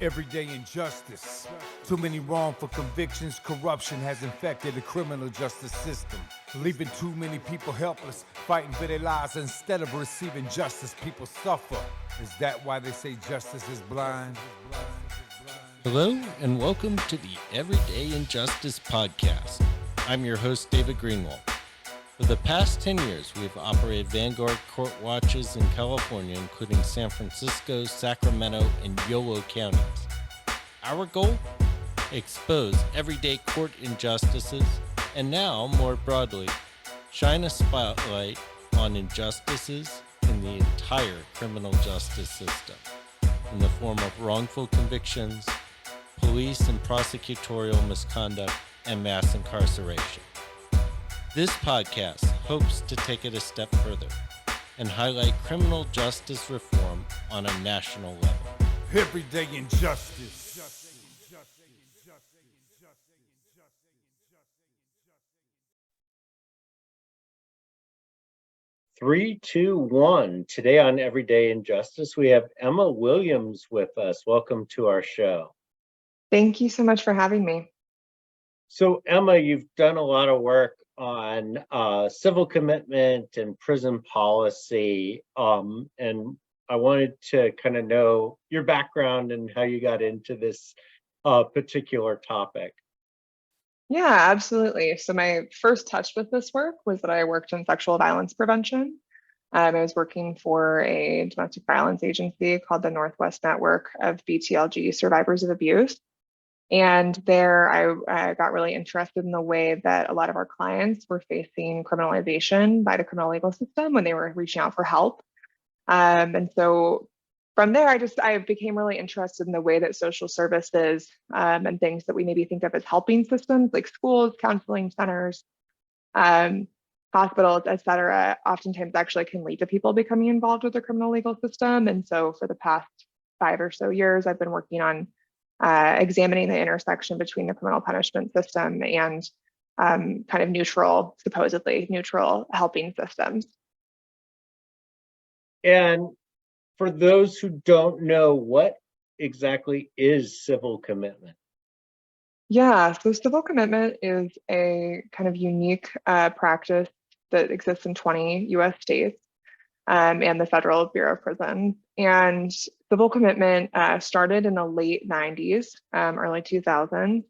Everyday injustice. Too many wrongful convictions. Corruption has infected the criminal justice system, leaving too many people helpless, fighting for their lives. Instead of receiving justice, people suffer. Is that why they say justice is blind? Hello, and welcome to the Everyday Injustice Podcast. I'm your host, David Greenwald. For the past 10 years, we've operated Vanguard Court Watches in California, including San Francisco, Sacramento, and Yolo counties. Our goal? Expose everyday court injustices, and now, more broadly, shine a spotlight on injustices in the entire criminal justice system, in the form of wrongful convictions, police and prosecutorial misconduct, and mass incarceration. This podcast hopes to take it a step further and highlight criminal justice reform on a national level. Everyday injustice. 3, 2, 1. Today on Everyday Injustice, we have Emma Williams with us. Welcome to our show. Thank you so much for having me. So, Emma, you've done a lot of work on civil commitment and prison policy, and I wanted to kind of know your background and how you got into this particular topic. Yeah, absolutely. So my first touch with this work was that I worked in sexual violence prevention. I was working for a domestic violence agency called the Northwest Network of BTLG Survivors of Abuse. And there I got really interested in the way that a lot of our clients were facing criminalization by the criminal legal system when they were reaching out for help. And so from there, I became really interested in the way that social services and things that we maybe think of as helping systems like schools, counseling centers, hospitals, et cetera, oftentimes actually can lead to people becoming involved with the criminal legal system. And so for the past 5 or so years, I've been working on examining the intersection between the criminal punishment system and kind of supposedly neutral helping systems. And for those who don't know, what exactly is civil commitment? Yeah, so civil commitment is a kind of unique practice that exists in 20 US states and the Federal Bureau of Prisons. And civil commitment started in the late 90s, early 2000s,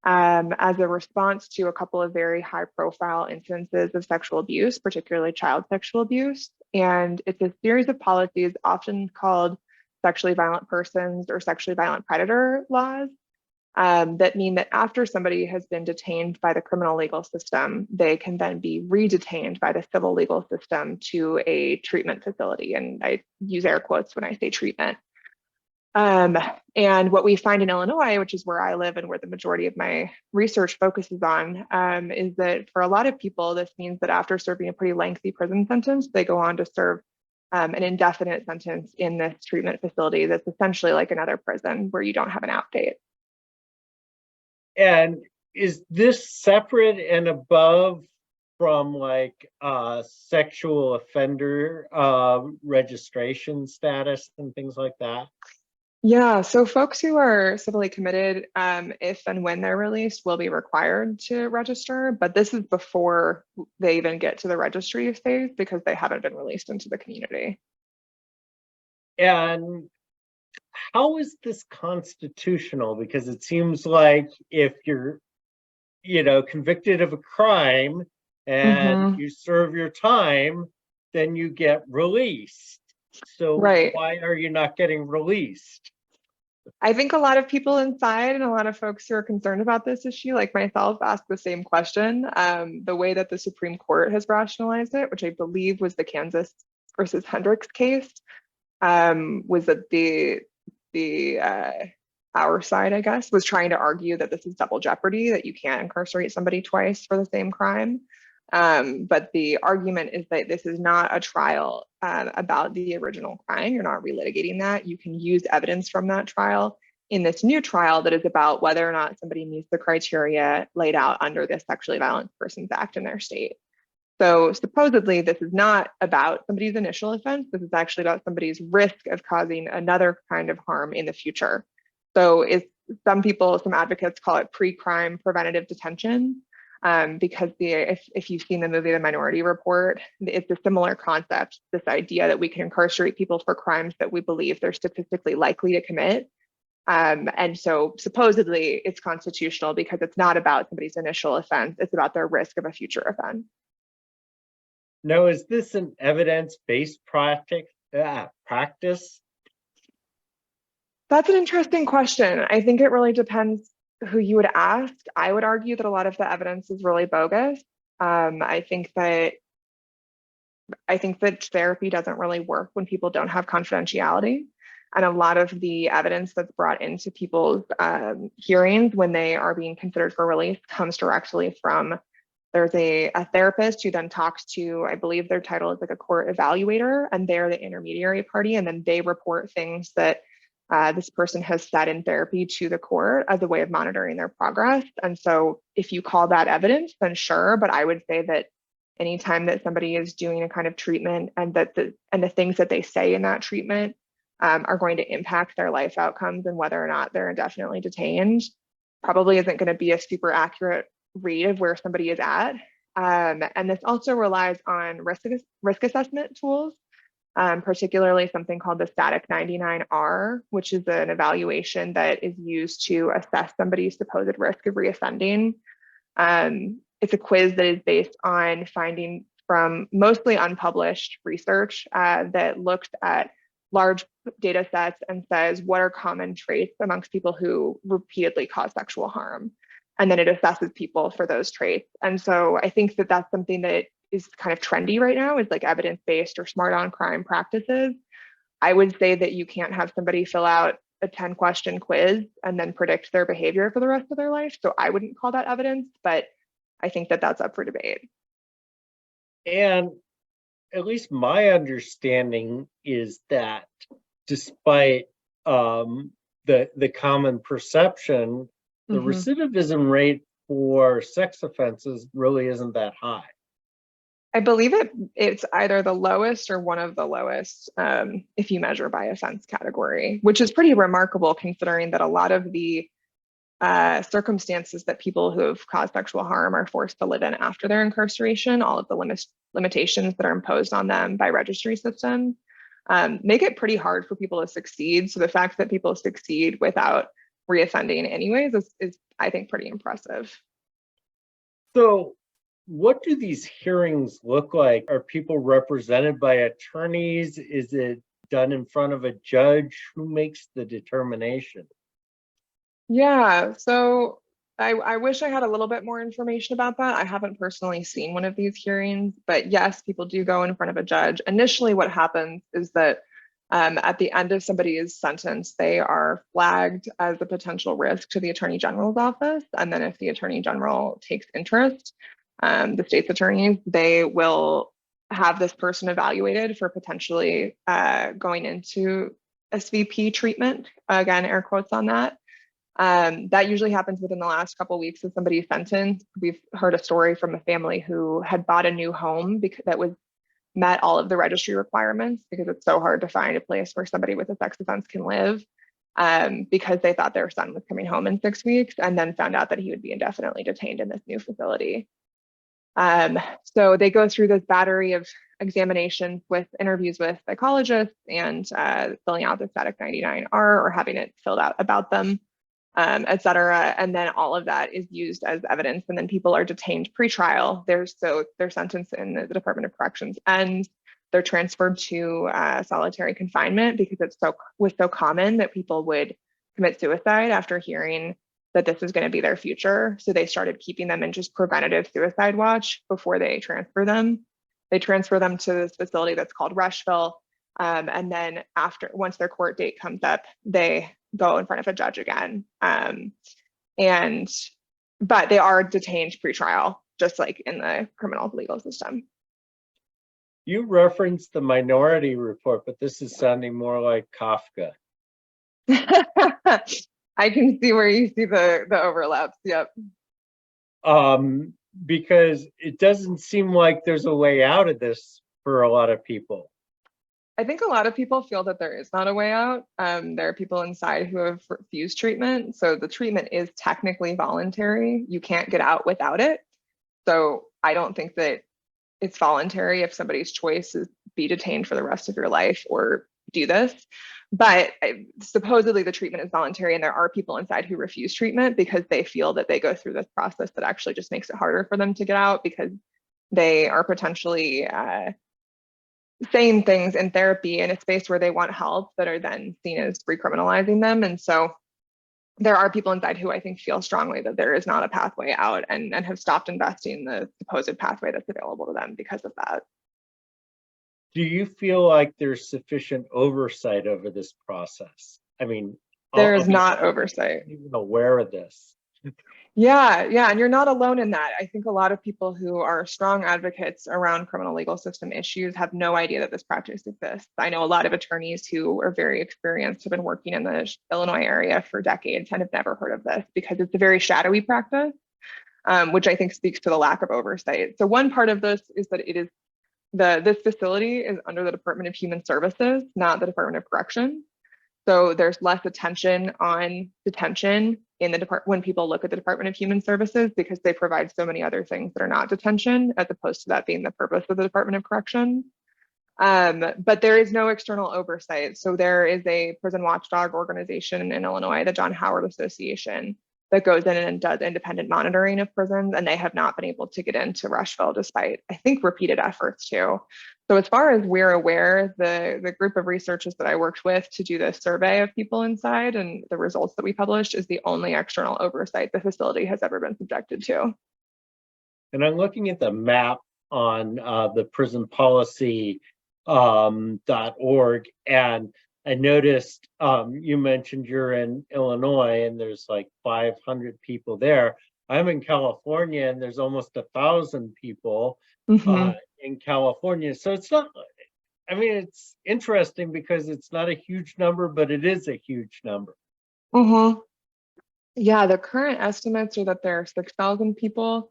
as a response to a couple of very high-profile instances of sexual abuse, particularly child sexual abuse. And it's a series of policies often called sexually violent persons or sexually violent predator laws that mean that after somebody has been detained by the criminal legal system, they can then be re-detained by the civil legal system to a treatment facility. And I use air quotes when I say treatment. And what we find in Illinois, which is where I live and where the majority of my research focuses on, is that for a lot of people, this means that after serving a pretty lengthy prison sentence, they go on to serve an indefinite sentence in this treatment facility that's essentially like another prison where you don't have an out date. And is this separate and above from like sexual offender registration status and things like that? Yeah, so folks who are civilly committed, if and when they're released, will be required to register, but this is before they even get to the registry phase because they haven't been released into the community. And how is this constitutional? Because it seems like if you're, convicted of a crime and you serve your time, then you get released. So Why are you not getting released? I think a lot of people inside and a lot of folks who are concerned about this issue, like myself, ask the same question. The way that the Supreme Court has rationalized it, which I believe was the Kansas versus Hendricks case, was that our side, I guess, was trying to argue that this is double jeopardy, that you can't incarcerate somebody twice for the same crime. But the argument is that this is not a trial about the original crime. You're not relitigating that. You can use evidence from that trial in this new trial that is about whether or not somebody meets the criteria laid out under the Sexually Violent Persons Act in their state. So supposedly this is not about somebody's initial offense. This is actually about somebody's risk of causing another kind of harm in the future. So some advocates call it pre-crime preventative detention, because if you've seen the movie The Minority Report, it's a similar concept, this idea that we can incarcerate people for crimes that we believe they're statistically likely to commit. And so supposedly it's constitutional because it's not about somebody's initial offense, it's about their risk of a future offense. Now, is this an evidence-based practice? That's an interesting question. I think it really depends who you would ask. I would argue that a lot of the evidence is really bogus. I think that therapy doesn't really work when people don't have confidentiality. And a lot of the evidence that's brought into people's hearings when they are being considered for release comes directly from, there's a therapist who then talks to, I believe their title is like a court evaluator, and they're the intermediary party, and then they report things that this person has said in therapy to the court as a way of monitoring their progress. And so if you call that evidence, then sure, but I would say that anytime that somebody is doing a kind of treatment and that the things that they say in that treatment are going to impact their life outcomes and whether or not they're indefinitely detained, probably isn't going to be a super accurate read of where somebody is at. And this also relies on risk assessment tools, particularly something called the static 99R, which is an evaluation that is used to assess somebody's supposed risk of reoffending. It's a quiz that is based on findings from mostly unpublished research that looks at large data sets and says, what are common traits amongst people who repeatedly cause sexual harm? And then it assesses people for those traits. And so I think that that's something that is kind of trendy right now, is like evidence-based or smart on crime practices. I would say that you can't have somebody fill out a 10-question quiz and then predict their behavior for the rest of their life. So I wouldn't call that evidence, but I think that that's up for debate. And at least my understanding is that despite the common perception, the recidivism rate for sex offenses really isn't that high. I believe it's either the lowest or one of the lowest if you measure by offense category, which is pretty remarkable considering that a lot of the circumstances that people who have caused sexual harm are forced to live in after their incarceration, all of the limitations that are imposed on them by registry systems, make it pretty hard for people to succeed. So the fact that people succeed without reoffending anyways is I think pretty impressive. So what do these hearings look like? Are people represented by attorneys? Is it done in front of a judge? Who makes the determination? Yeah, so I wish I had a little bit more information about that. I haven't personally seen one of these hearings, but yes, people do go in front of a judge. Initially, what happens is that at the end of somebody's sentence, they are flagged as a potential risk to the Attorney General's office. And then if the Attorney General takes interest, the state's attorneys, they will have this person evaluated for potentially going into SVP treatment. Again, air quotes on that. That usually happens within the last couple of weeks of somebody's sentence. We've heard a story from a family who had bought a new home because that met all of the registry requirements, because it's so hard to find a place where somebody with a sex offense can live, because they thought their son was coming home in 6 weeks and then found out that he would be indefinitely detained in this new facility. So they go through this battery of examinations with interviews with psychologists and filling out the static 99R or having it filled out about them, et cetera. And then all of that is used as evidence. And then people are detained pre-trial. Their sentence in the Department of Corrections ends. They're transferred to solitary confinement because it was so common that people would commit suicide after hearing that this was going to be their future. So they started keeping them in just preventative suicide watch before they transfer them. They transfer them to this facility that's called Rushville. And then once their court date comes up, they go in front of a judge again. But they are detained pre-trial, just like in the criminal legal system. You referenced the Minority Report, but this is sounding more like Kafka. I can see where you see the overlaps. Yep. Because it doesn't seem like there's a way out of this for a lot of people. I think a lot of people feel that there is not a way out. There are people inside who have refused treatment. So the treatment is technically voluntary. You can't get out without it. So I don't think that it's voluntary if somebody's choice is be detained for the rest of your life or do this. But supposedly the treatment is voluntary, and there are people inside who refuse treatment because they feel that they go through this process that actually just makes it harder for them to get out, because they are potentially saying things in therapy in a space where they want help that are then seen as recriminalizing them. And so there are people inside who I think feel strongly that there is not a pathway out, and have stopped investing in the supposed pathway that's available to them because of that. Do you feel like there's sufficient oversight over this process? I mean, there is not oversight. I'm even aware of this. Yeah, and you're not alone in that. I think a lot of people who are strong advocates around criminal legal system issues have no idea that this practice exists. I know a lot of attorneys who are very experienced, have been working in the Illinois area for decades, and have never heard of this because it's a very shadowy practice, which I think speaks to the lack of oversight. So one part of this is that it is this facility is under the Department of Human Services, not the Department of Corrections. So there's less attention on detention in the department when people look at the Department of Human Services, because they provide so many other things that are not detention, as opposed to that being the purpose of the Department of Corrections. But there is no external oversight. So there is a prison watchdog organization in Illinois, the John Howard Association, that goes in and does independent monitoring of prisons, and they have not been able to get into Rushville despite, I think, repeated efforts too. So as far as we're aware, the group of researchers that I worked with to do this survey of people inside and the results that we published is the only external oversight the facility has ever been subjected to. And I'm looking at the map on the prisonpolicy.org, and I noticed you mentioned you're in Illinois and there's like 500 people there. I'm in California and there's almost 1,000 people in California. So it's not, I mean, it's interesting because it's not a huge number, but it is a huge number. Yeah, the current estimates are that there are 6,000 people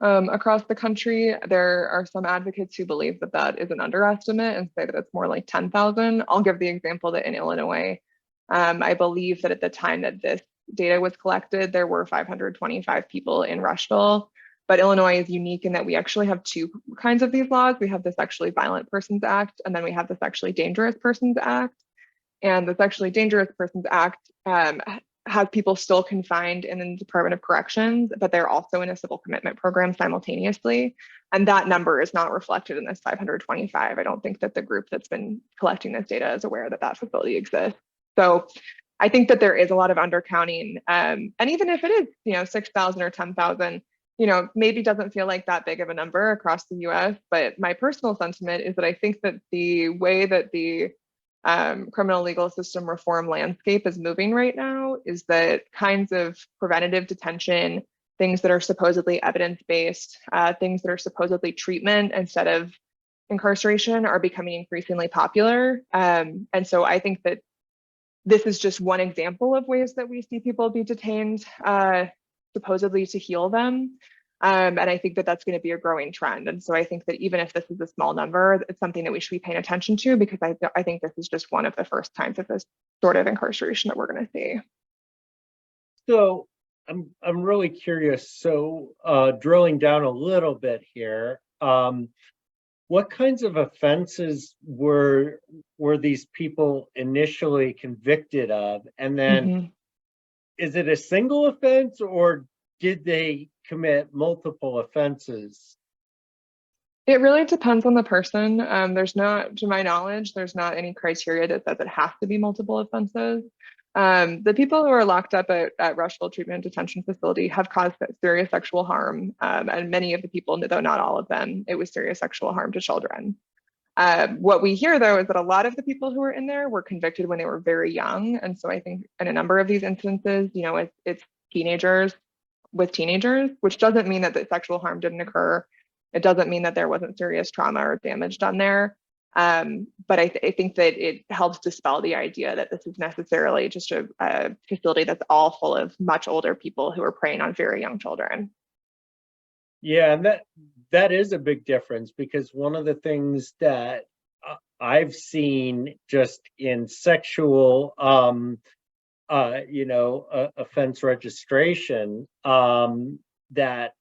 across the country. There are some advocates who believe that that is an underestimate and say that it's more like 10,000. I'll give the example that in Illinois, I believe that at the time that this data was collected, there were 525 people in Rushville. But Illinois is unique in that we actually have two kinds of these laws. We have the Sexually Violent Persons Act, and then we have the Sexually Dangerous Persons Act. And the Sexually Dangerous Persons Act has people still confined in the Department of Corrections, but they're also in a civil commitment program simultaneously. And that number is not reflected in this 525. I don't think that the group that's been collecting this data is aware that that facility exists. So I think that there is a lot of undercounting. And even if it is, 6,000 or 10,000, maybe doesn't feel like that big of a number across the US. But my personal sentiment is that I think that the way that the criminal legal system reform landscape is moving right now is that kinds of preventative detention, things that are supposedly evidence-based, things that are supposedly treatment instead of incarceration are becoming increasingly popular. And so I think that this is just one example of ways that we see people be detained supposedly to heal them. And I think that that's going to be a growing trend. And so I think that even if this is a small number, it's something that we should be paying attention to, because I think this is just one of the first times of this sort of incarceration that we're going to see. So I'm really curious. So drilling down a little bit here, what kinds of offenses were these people initially convicted of? And then is it a single offense, or did they commit multiple offenses? It really depends on the person. There's not, to my knowledge, there's not any criteria that says it has to be multiple offenses. The people who are locked up at Rushville Treatment and Detention Facility have caused serious sexual harm. And many of the people, though not all of them, it was serious sexual harm to children. What we hear, though, is that a lot of the people who were in there were convicted when they were very young. And so I think in a number of these instances, it's teenagers with teenagers, which doesn't mean that the sexual harm didn't occur. It doesn't mean that there wasn't serious trauma or damage done there. But I think that it helps dispel the idea that this is necessarily just a facility that's all full of much older people who are preying on very young children. Yeah, and that is a big difference, because one of the things that I've seen just in sexual, offense registration, that,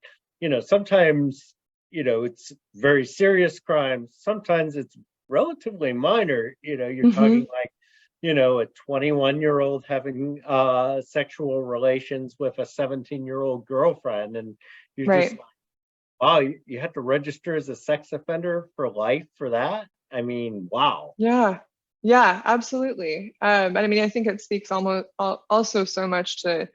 sometimes, it's very serious crimes. Sometimes it's relatively minor. You're talking like, a 21-year-old having sexual relations with a 17-year-old girlfriend. And you're just Right. like, wow, you have to register as a sex offender for life for that? I mean, wow. Yeah. Yeah, absolutely. And I mean, I think it speaks also so much to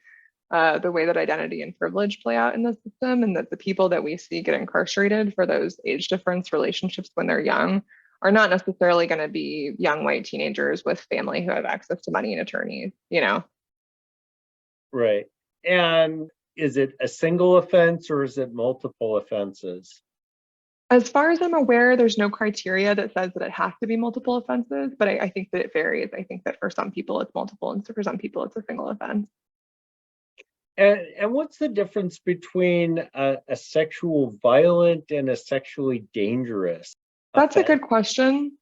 the way that identity and privilege play out in the system, and that the people that we see get incarcerated for those age difference relationships when they're young are not necessarily going to be young white teenagers with family who have access to money and attorneys, Right. And is it a single offense or is it multiple offenses? As far as I'm aware, there's no criteria that says that it has to be multiple offenses, but I think that it varies. I think that for some people it's multiple, and so for some people it's a single offense. And what's the difference between a sexual violent and a sexually dangerous That's a offense? good question.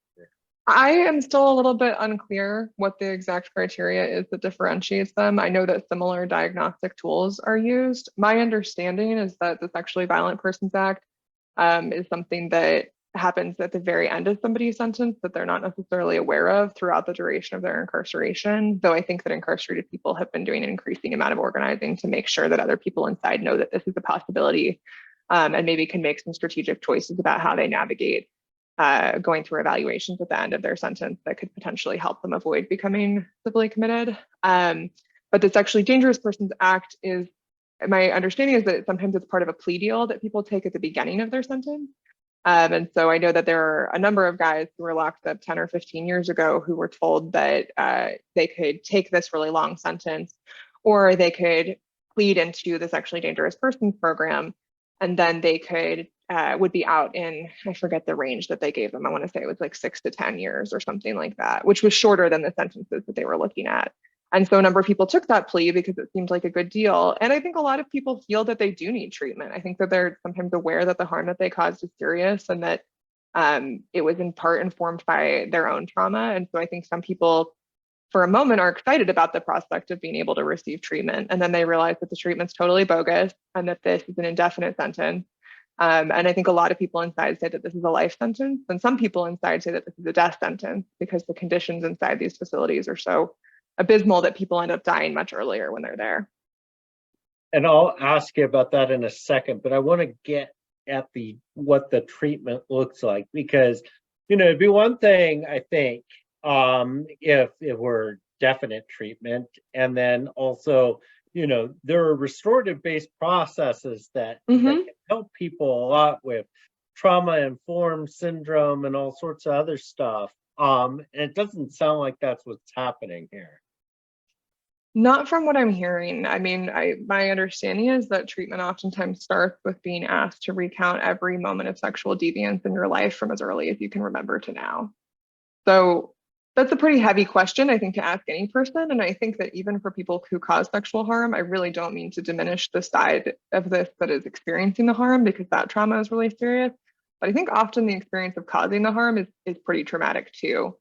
I am still a little bit unclear what the exact criteria is that differentiates them. I know that similar diagnostic tools are used. My understanding is that the Sexually Violent Persons Act is something that happens at the very end of somebody's sentence that they're not necessarily aware of throughout the duration of their incarceration. Though I think that incarcerated people have been doing an increasing amount of organizing to make sure that other people inside know that this is a possibility, and maybe can make some strategic choices about how they navigate going through evaluations at the end of their sentence that could potentially help them avoid becoming civilly committed. But the Sexually Dangerous Persons Act is, my understanding is that sometimes it's part of a plea deal that people take at the beginning of their sentence. And so I know that there are a number of guys who were locked up 10 or 15 years ago who were told that they could take this really long sentence, or they could plead into the Sexually Dangerous Persons program, and then they would be out in, I forget the range that they gave them. I want to say it was like 6 to 10 years or something like that, which was shorter than the sentences that they were looking at. And so a number of people took that plea because it seemed like a good deal. And I think a lot of people feel that they do need treatment. I think that they're sometimes aware that the harm that they caused is serious, and that it was in part informed by their own trauma. And so I think some people, for a moment, are excited about the prospect of being able to receive treatment. And then they realize that the treatment's totally bogus and that this is an indefinite sentence. And I think a lot of people inside say that this is a life sentence. And some people inside say that this is a death sentence because the conditions inside these facilities are so abysmal that people end up dying much earlier when they're there. And I'll ask you about that in a second, but I want to get at what the treatment looks like, because it'd be one thing, I think, if it were definite treatment, and then also there are restorative based processes that can help people a lot with trauma informed syndrome and all sorts of other stuff. And it doesn't sound like that's what's happening here. Not from what I'm hearing. I mean, my understanding is that treatment oftentimes starts with being asked to recount every moment of sexual deviance in your life from as early as you can remember to now. So that's a pretty heavy question, I think, to ask any person. And I think that even for people who cause sexual harm, I really don't mean to diminish the side of this that is experiencing the harm, because that trauma is really serious. But I think often the experience of causing the harm is pretty traumatic too.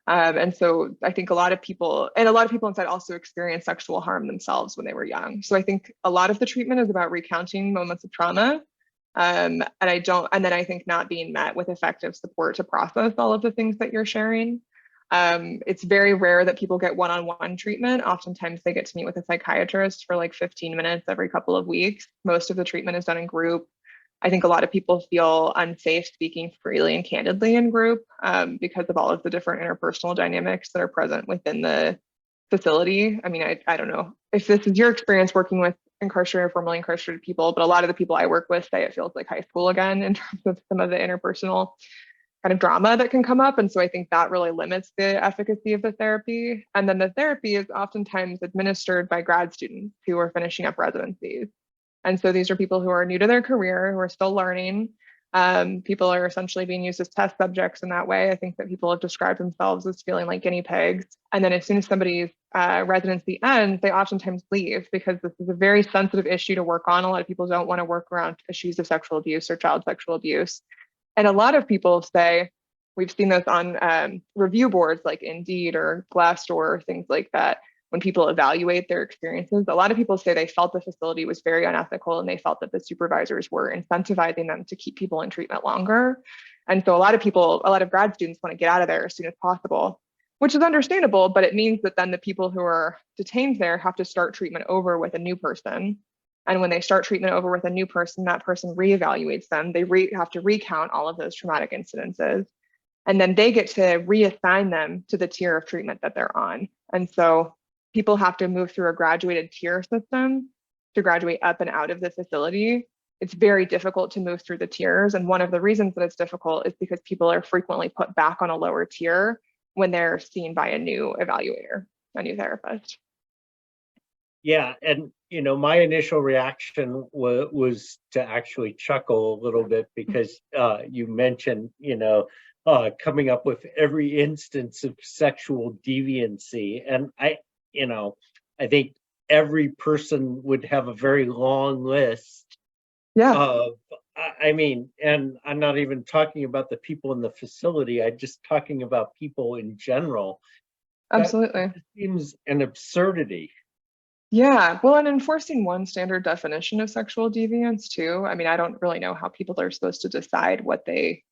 And so I think a lot of people inside also experience sexual harm themselves when they were young. So I think a lot of the treatment is about recounting moments of trauma. And then I think not being met with effective support to process all of the things that you're sharing. It's very rare that people get one-on-one treatment. Oftentimes they get to meet with a psychiatrist for like 15 minutes every couple of weeks. Most of the treatment is done in group. I think a lot of people feel unsafe speaking freely and candidly in group because of all of the different interpersonal dynamics that are present within the facility. I mean, I don't know if this is your experience working with incarcerated or formerly incarcerated people, but a lot of the people I work with say it feels like high school again in terms of some of the interpersonal kind of drama that can come up. And so I think that really limits the efficacy of the therapy. And then the therapy is oftentimes administered by grad students who are finishing up residencies. And so these are people who are new to their career, who are still learning. People are essentially being used as test subjects in that way. I think that people have described themselves as feeling like guinea pigs. And then as soon as somebody's residency ends, they oftentimes leave because this is a very sensitive issue to work on. A lot of people don't want to work around issues of sexual abuse or child sexual abuse. And a lot of people say We've seen this on review boards like Indeed or Glassdoor, things like that. When people evaluate their experiences, a lot of people say they felt the facility was very unethical and they felt that the supervisors were incentivizing them to keep people in treatment longer. And so a lot of grad students want to get out of there as soon as possible, which is understandable, but it means that then the people who are detained there have to start treatment over with a new person. And when they start treatment over with a new person, that person reevaluates them. They have to recount all of those traumatic incidences. And then they get to reassign them to the tier of treatment that they're on. And so people have to move through a graduated tier system to graduate up and out of the facility. It's very difficult to move through the tiers. And one of the reasons that it's difficult is because people are frequently put back on a lower tier when they're seen by a new evaluator, a new therapist. Yeah, and my initial reaction was to actually chuckle a little bit because you mentioned, coming up with every instance of sexual deviancy, and I think every person would have a very long list. Yeah. And I'm not even talking about the people in the facility. I'm just talking about people in general. Absolutely. That seems an absurdity. Yeah, well, and enforcing one standard definition of sexual deviance too. I mean, I don't really know how people are supposed to decide what they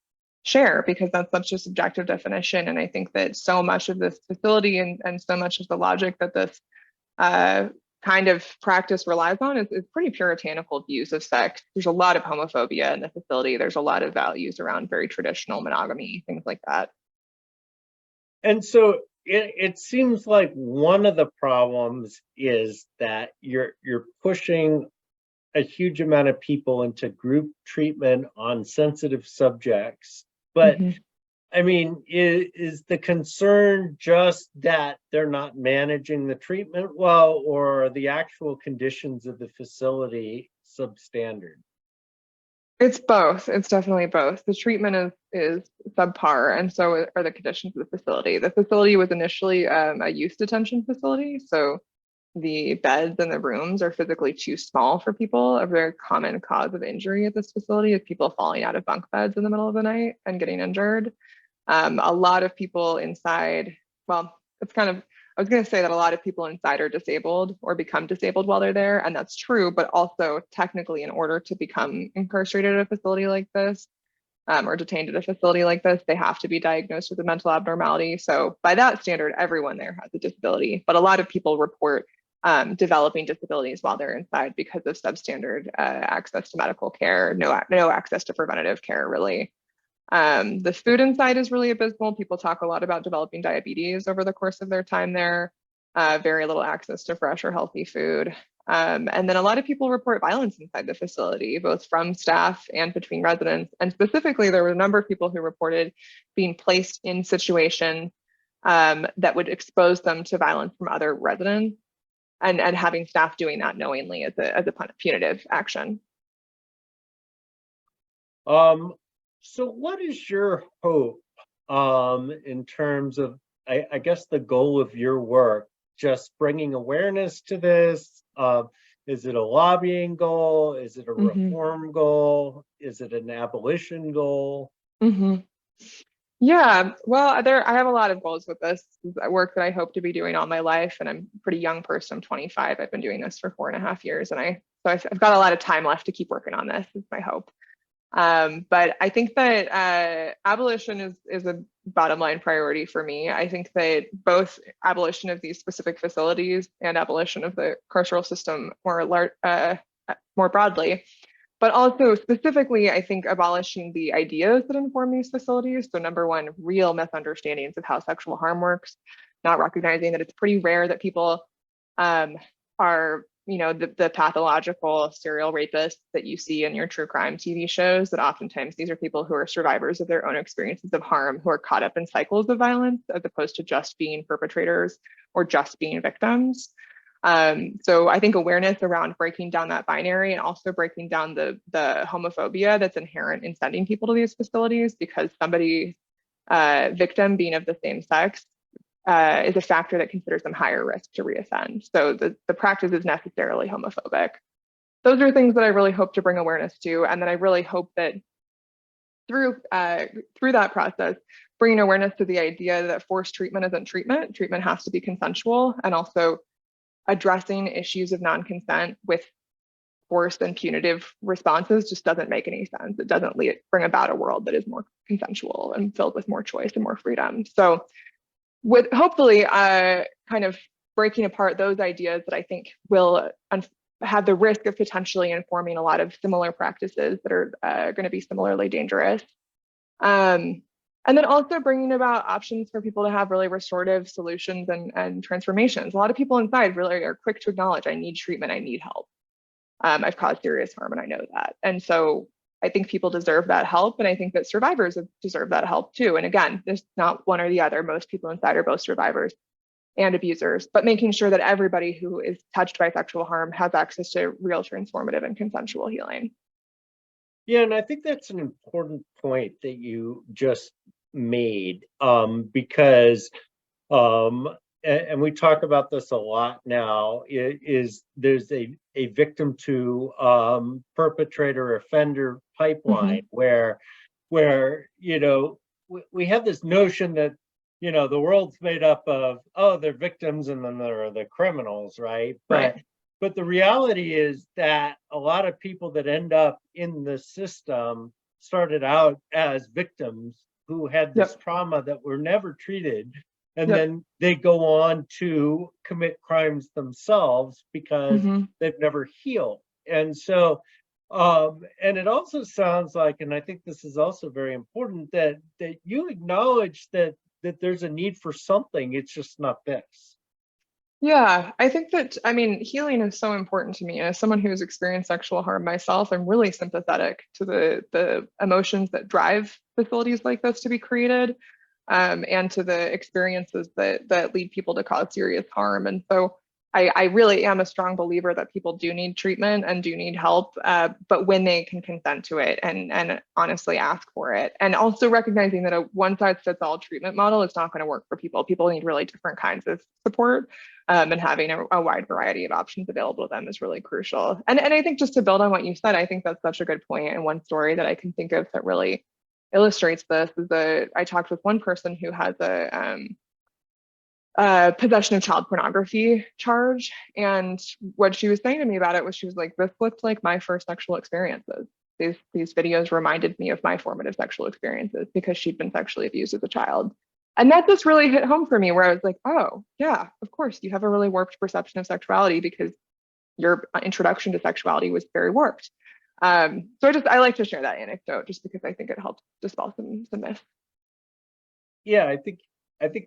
share because that's such a subjective definition. And I think that so much of this facility and so much of the logic that this kind of practice relies on is pretty puritanical views of sex. There's a lot of homophobia in the facility. There's a lot of values around very traditional monogamy, things like that. And so it seems like one of the problems is that you're pushing a huge amount of people into group treatment on sensitive subjects. But I mean, is the concern just that they're not managing the treatment well, or are the actual conditions of the facility substandard? It's both. It's definitely both. The treatment is subpar, and so are the conditions of the facility. The facility was initially a youth detention facility, so the beds and the rooms are physically too small for people. A very common cause of injury at this facility is people falling out of bunk beds in the middle of the night and getting injured. A lot of people inside, well, I was going to say that a lot of people inside are disabled or become disabled while they're there, and that's true, but also technically in order to become incarcerated at a facility like this or detained at a facility like this, they have to be diagnosed with a mental abnormality. So by that standard, everyone there has a disability, but a lot of people report developing disabilities while they're inside because of substandard access to medical care, no access to preventative care, really. The food inside is really abysmal. People talk a lot about developing diabetes over the course of their time there, very little access to fresh or healthy food. And then a lot of people report violence inside the facility, both from staff and between residents. And specifically, there were a number of people who reported being placed in situations that would expose them to violence from other residents and having staff doing that knowingly as a punitive action. So what is your hope in terms of, I guess, the goal of your work? Just bringing awareness to this? Is it a lobbying goal? Is it a reform goal? Is it an abolition goal? Yeah, well, I have a lot of goals with this. This is work that I hope to be doing all my life, and I'm a pretty young person. I'm 25. I've been doing this for 4.5 years, and I've got a lot of time left to keep working on this. Is my hope. But I think that abolition is a bottom line priority for me. I think that both abolition of these specific facilities and abolition of the carceral system more broadly, but also specifically, I think abolishing the ideas that inform these facilities. So number one, real misunderstandings of how sexual harm works, not recognizing that it's pretty rare that people are the pathological serial rapists that you see in your true crime TV shows, that oftentimes these are people who are survivors of their own experiences of harm, who are caught up in cycles of violence, as opposed to just being perpetrators or just being victims. So I think awareness around breaking down that binary and also breaking down the homophobia that's inherent in sending people to these facilities, because somebody victim being of the same sex is a factor that considers them higher risk to reoffend. So the practice is necessarily homophobic. Those are things that I really hope to bring awareness to, and that I really hope that through that process, bringing awareness to the idea that forced treatment isn't treatment. Treatment has to be consensual, and also addressing issues of non-consent with force and punitive responses just doesn't make any sense. It doesn't bring about a world that is more consensual and filled with more choice and more freedom. So with hopefully kind of breaking apart those ideas that I think will have the risk of potentially informing a lot of similar practices that are going to be similarly dangerous. And then also bringing about options for people to have really restorative solutions and transformations. A lot of people inside really are quick to acknowledge, I need treatment, I need help. I've caused serious harm and I know that. And so I think people deserve that help. And I think that survivors deserve that help too. And again, there's not one or the other. Most people inside are both survivors and abusers, but making sure that everybody who is touched by sexual harm has access to real transformative and consensual healing. Yeah, and I think that's an important point that you just made, because and we talk about this a lot now, is there's a victim to perpetrator offender pipeline where we have this notion that the world's made up of, they're victims and then there are the criminals, right? But the reality is that a lot of people that end up in the system started out as victims who had this trauma that were never treated. And then they go on to commit crimes themselves because they've never healed. And so, and it also sounds like, and I think this is also very important, that you acknowledge that there's a need for something. It's just not this. Yeah, I think that, healing is so important to me. And as someone who's experienced sexual harm myself, I'm really sympathetic to the emotions that drive facilities like this to be created, and to the experiences that lead people to cause serious harm. And so I really am a strong believer that people do need treatment and do need help, but when they can consent to it and honestly ask for it. And also recognizing that a one-size-fits-all treatment model is not going to work for people. People need really different kinds of support, and having a wide variety of options available to them is really crucial. And I think, just to build on what you said, I think that's such a good point. And one story that I can think of that really illustrates this is I talked with one person who has a possession of child pornography charge. And what she was saying to me about it was, she was like, this looked like my first sexual experiences. These videos reminded me of my formative sexual experiences because she'd been sexually abused as a child. And that just really hit home for me, where I was like, oh yeah, of course you have a really warped perception of sexuality because your introduction to sexuality was very warped. So I like to share that anecdote just because I think it helps dispel some myths. Yeah, I think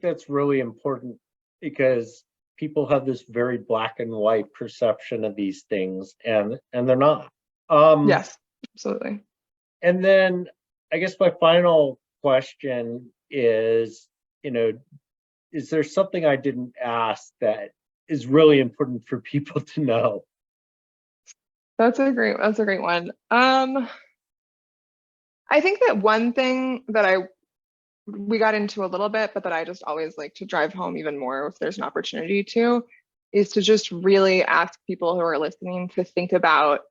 that's really important, because people have this very black and white perception of these things, and they're not. Yes, absolutely. And then I guess my final question is, is there something I didn't ask that is really important for people to know? That's a great one. I think that one thing that we got into a little bit, but that I just always like to drive home even more if there's an opportunity to, is to just really ask people who are listening to think about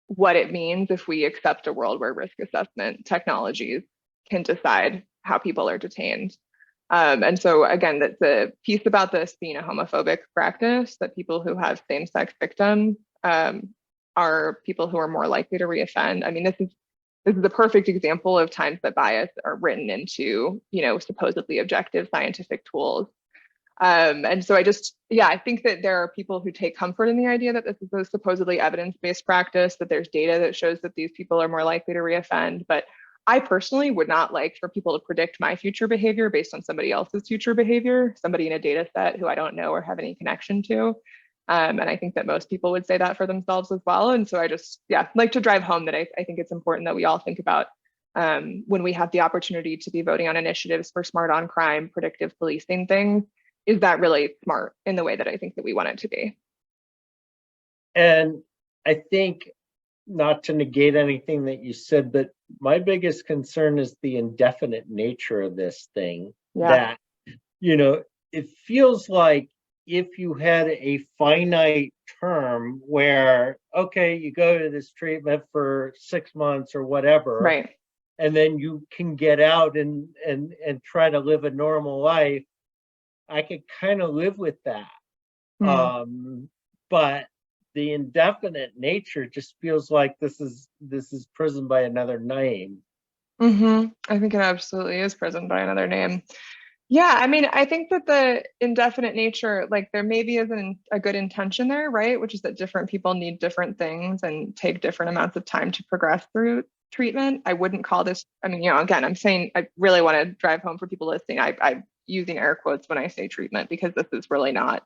what it means if we accept a world where risk assessment technologies can decide how people are detained. And so again, that the piece about this being a homophobic practice, that people who have same-sex victims are people who are more likely to reoffend. This is a perfect example of times that bias are written into, supposedly objective scientific tools. And so I think that there are people who take comfort in the idea that this is a supposedly evidence-based practice, that there's data that shows that these people are more likely to reoffend. But I personally would not like for people to predict my future behavior based on somebody else's future behavior, somebody in a data set who I don't know or have any connection to. And I think that most people would say that for themselves as well. And so I like to drive home that I think it's important that we all think about, when we have the opportunity to be voting on initiatives for smart on crime, predictive policing things, is that really smart in the way that I think that we want it to be? And I think, not to negate anything that you said, but my biggest concern is the indefinite nature of this thing. Yeah. That, it feels like if you had a finite term where, okay, you go to this treatment for 6 months or whatever, right, and then you can get out and try to live a normal life, I could kind of live with that. But the indefinite nature just feels like this is prison by another name. I think it absolutely is prison by another name. Yeah, I mean, I think that the indefinite nature, like there maybe isn't a good intention there, right? Which is that different people need different things and take different amounts of time to progress through treatment. I wouldn't call this, I mean, again, I'm saying, I really want to drive home for people listening. I'm using air quotes when I say treatment, because this is really not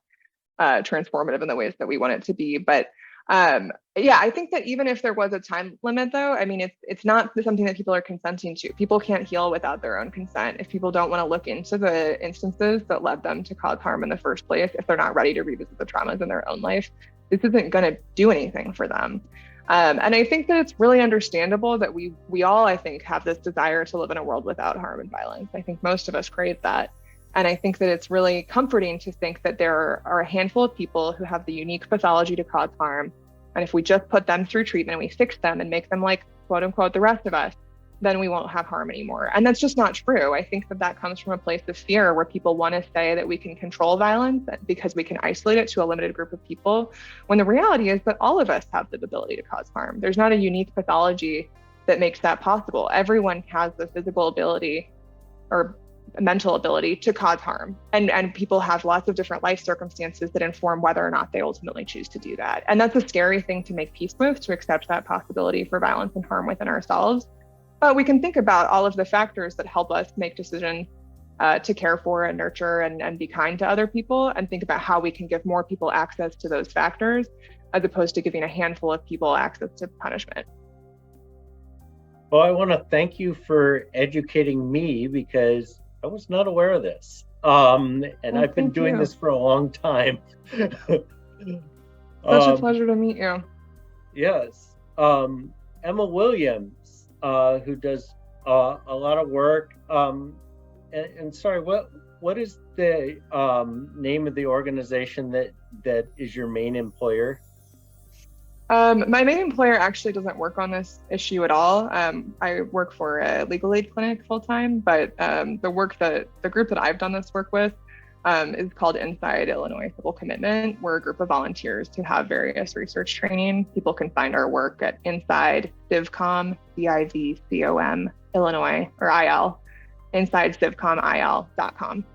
transformative in the ways that we want it to be. But yeah, I think that even if there was a time limit, though, I mean, it's not something that people are consenting to. People can't heal without their own consent. If people don't want to look into the instances that led them to cause harm in the first place, if they're not ready to revisit the traumas in their own life, this isn't going to do anything for them. And I think that it's really understandable that we all, I think, have this desire to live in a world without harm and violence. I think most of us crave that. And I think that it's really comforting to think that there are a handful of people who have the unique pathology to cause harm. And if we just put them through treatment, we fix them and make them like, quote unquote, the rest of us, then we won't have harm anymore. And that's just not true. I think that comes from a place of fear where people want to say that we can control violence because we can isolate it to a limited group of people, when the reality is that all of us have the ability to cause harm. There's not a unique pathology that makes that possible. Everyone has the physical ability or mental ability to cause harm. And people have lots of different life circumstances that inform whether or not they ultimately choose to do that. And that's a scary thing to make peace with, to accept that possibility for violence and harm within ourselves. But we can think about all of the factors that help us make decisions to care for and nurture and be kind to other people, and think about how we can give more people access to those factors, as opposed to giving a handful of people access to punishment. Well, I want to thank you for educating me, because I was not aware of this. And I've been doing this for a long time. Such a pleasure to meet you. Yes. Emma Williams, who does a lot of work. And sorry, what is the name of the organization that is your main employer? My main employer actually doesn't work on this issue at all. I work for a legal aid clinic full time, but the group that I've done this work with is called Inside Illinois Civil Commitment. We're a group of volunteers who have various research training. People can find our work at Inside Civcom, CIVCOM, Illinois, or IL, InsideCivcomIL.com.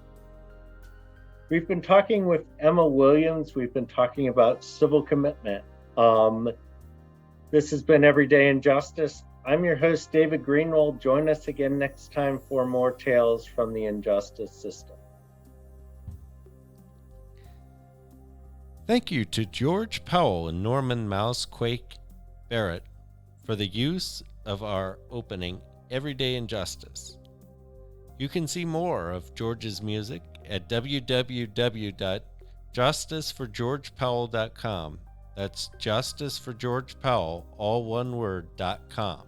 We've been talking with Emma Williams. We've been talking about civil commitment. This has been Everyday Injustice. I'm your host, David Greenwald. Join us again next time for more tales from the injustice system. Thank you to George Powell and Norman Mousequake Barrett for the use of our opening, Everyday Injustice. You can see more of George's music at www.justiceforgeorgepowell.com. That's Justice for George Powell, all one word, .com.